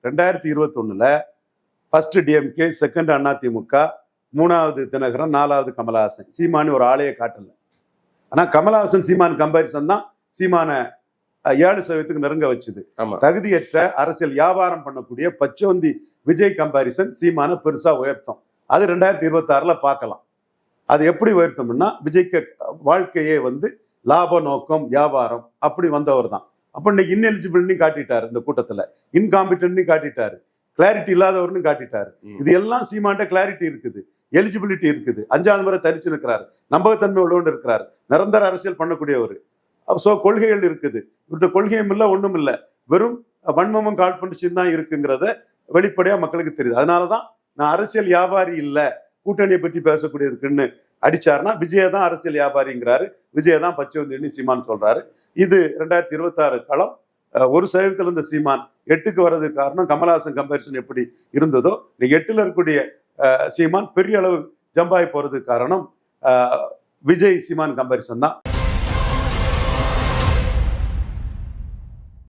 2021 first DMK, second AIADMK, 3வது தினகரன், 4வது கமலஹாசன். சீமானு ஒரு ஆளையே காட்டல. ஆனா கமலஹாசன் சீமான் கம்பாரிசன் தான் சீமான 7% நெருங்க வச்சுது. தகுதியற்ற அரசியல் வியாபாரம் பண்ணக்கூடிய பச்சோந்தி விஜய் கம்பாரிசன் சீமான பெருசா உயர்த்தம். அது 2026 பார்க்கலாம். அது எப்படி உயர்த்தம்னா, விஜய்க்கு வாழ்க்கையே லாப நோக்கம், வியாபாரம் அப்படி வந்தவர் தான். அப்ப இன்னைக்கு இன்எலிஜிபிள்னு காட்டிட்டாரு, இந்த கூட்டத்துல இன்காம்பிட்டன்ட்னு காட்டிட்டாரு, கிளாரிட்டி இல்லாதவர்னு காட்டிட்டாரு. இது எல்லாம் சீமான்ட்ட கிளாரிட்டி இருக்குது, எலிஜிபிலிட்டி இருக்குது, 5வது முறை தரிச்சு நிற்கிறாரு, நம்பகத்தன்மை உள்ளவன் இருக்கிறாரு, நிரந்தர அரசியல் பண்ணக்கூடியவர். ஸோ கொள்கைகள் இருக்குது. இவர்கிட்ட கொள்கையும் இல்லை, ஒன்றும் இல்லை, வெறும் வன்மமும் காழ்ப்புணர்ச்சியும் தான் இருக்குங்கிறத வெளிப்படையா மக்களுக்கு தெரியுது. அதனாலதான் நான் அரசியல் வியாபாரி இல்லை, கூட்டணியை பற்றி பேசக்கூடியதுக்குன்னு அடிச்சாருன்னா விஜய தான் அரசியல் வியாபாரிங்கிறாரு, விஜய தான் பச்சைவந்தின்னு சீமான் சொல்றாரு. இது 2026 களம். 1% இருந்த சீமான் 8க்கு வர்றதுக்கு காரணம் கமலஹாசன் கம்பேரிசன் எப்படி இருந்ததோ, இந்த 8ல் இருக்கக்கூடிய சீமான் பெரிய அளவு ஜம்பாய் போறதுக்கு காரணம் விஜய் சீமான் கம்பேரிசன் தான்.